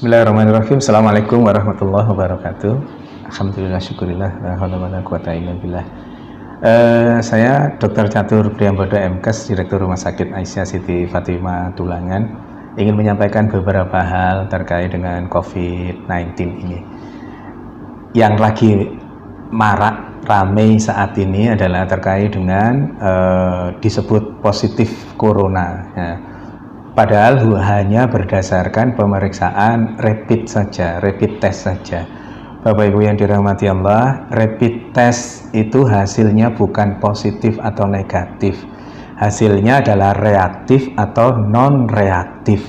Bismillahirrahmanirrahim. Assalamualaikum warahmatullahi wabarakatuh. Alhamdulillah, syukurillah, la haula wala quwata illa billah. Saya Dr. Catur Priambodo MKes, Direktur Rumah Sakit Aisyah Siti Fatimah Tulangan, ingin menyampaikan beberapa hal terkait dengan COVID-19 ini. Yang lagi marak ramai saat ini adalah terkait dengan disebut positif corona ya. Padahal hanya berdasarkan pemeriksaan rapid saja, rapid test saja. Bapak Ibu yang dirahmati Allah, rapid test itu hasilnya bukan positif atau negatif. Hasilnya adalah reaktif atau non-reaktif.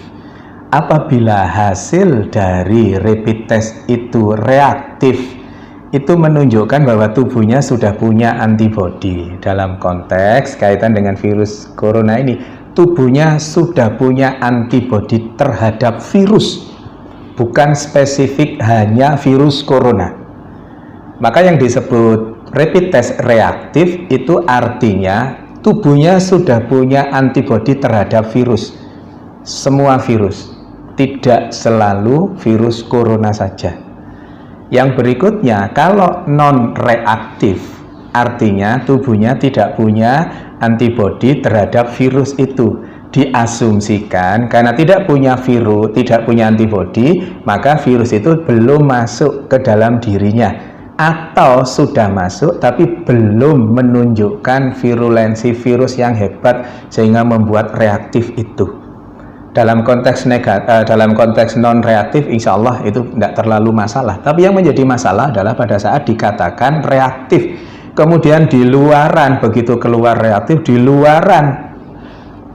Apabila hasil dari rapid test itu reaktif, itu menunjukkan bahwa tubuhnya sudah punya antibodi. Dalam konteks kaitan dengan virus corona ini, tubuhnya sudah punya antibodi terhadap virus, bukan spesifik hanya virus corona. Maka yang disebut rapid test reaktif itu artinya tubuhnya sudah punya antibodi terhadap virus, semua virus, tidak selalu virus corona saja. Yang berikutnya, kalau non reaktif artinya tubuhnya tidak punya antibodi terhadap virus itu. Diasumsikan karena tidak punya virus, tidak punya antibodi, maka virus itu belum masuk ke dalam dirinya, atau sudah masuk tapi belum menunjukkan virulensi virus yang hebat sehingga membuat reaktif itu. Dalam konteks dalam konteks non reaktif, insya Allah itu tidak terlalu masalah. Tapi yang menjadi masalah adalah pada saat dikatakan reaktif, kemudian di luaran, begitu keluar reaktif, di luaran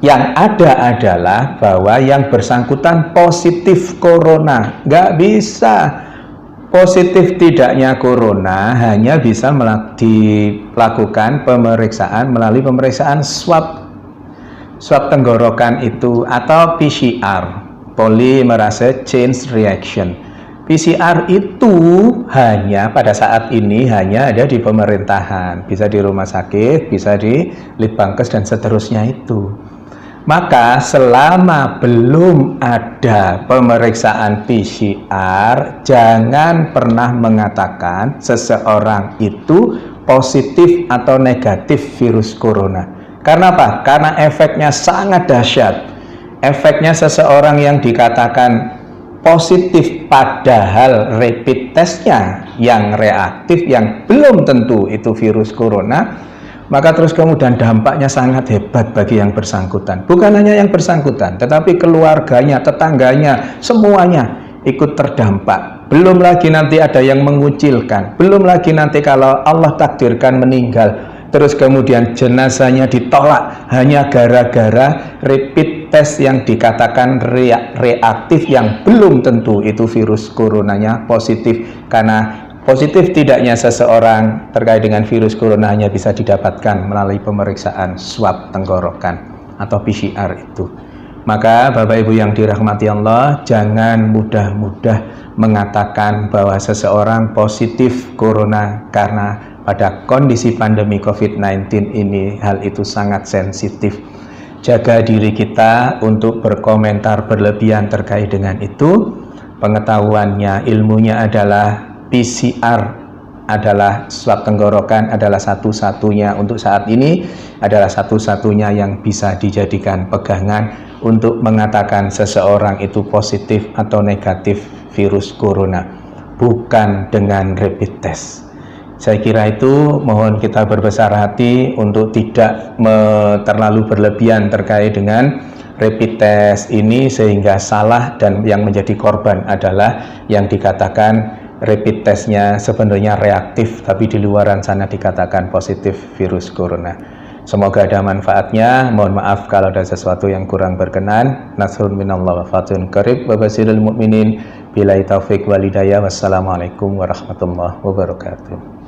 yang ada adalah bahwa yang bersangkutan positif corona. Nggak bisa. Positif tidaknya corona hanya bisa dilakukan pemeriksaan melalui pemeriksaan swab tenggorokan itu, atau PCR, polymerase chain reaction. PCR itu hanya pada saat ini hanya ada di pemerintahan, bisa di rumah sakit, bisa di Litbangkes dan seterusnya itu. Maka selama belum ada pemeriksaan PCR, jangan pernah mengatakan seseorang itu positif atau negatif virus corona. Karena apa? Karena efeknya sangat dahsyat. Efeknya seseorang yang dikatakan positif padahal rapid testnya yang reaktif, yang belum tentu itu virus corona, maka terus kemudian dampaknya sangat hebat bagi yang bersangkutan. Bukan hanya yang bersangkutan, tetapi keluarganya, tetangganya, semuanya ikut terdampak. Belum lagi nanti ada yang mengucilkan, belum lagi nanti kalau Allah takdirkan meninggal, terus kemudian jenazahnya ditolak hanya gara-gara rapid test yang dikatakan reaktif, yang belum tentu itu virus coronanya positif. Karena positif tidaknya seseorang terkait dengan virus corona hanya bisa didapatkan melalui pemeriksaan swab tenggorokan atau PCR itu. Maka Bapak Ibu yang dirahmati Allah, jangan mudah-mudah mengatakan bahwa seseorang positif corona, karena pada kondisi pandemi COVID-19 ini hal itu sangat sensitif. Jaga diri kita untuk berkomentar berlebihan terkait dengan itu. Pengetahuannya, ilmunya adalah PCR adalah swab tenggorokan, adalah satu-satunya untuk saat ini, adalah satu-satunya yang bisa dijadikan pegangan untuk mengatakan seseorang itu positif atau negatif virus corona, bukan dengan rapid test. Saya kira itu, mohon kita berbesar hati untuk tidak terlalu berlebihan terkait dengan rapid test ini sehingga salah, dan yang menjadi korban adalah yang dikatakan rapid testnya sebenarnya reaktif tapi di luaran sana dikatakan positif virus corona. Semoga ada manfaatnya. Mohon maaf kalau ada sesuatu yang kurang berkenan. Nasrun minallah wa fatun qarib wa basirul mu'minin. Billahi taufiq wal hidayah. Wassalamualaikum warahmatullahi wabarakatuh.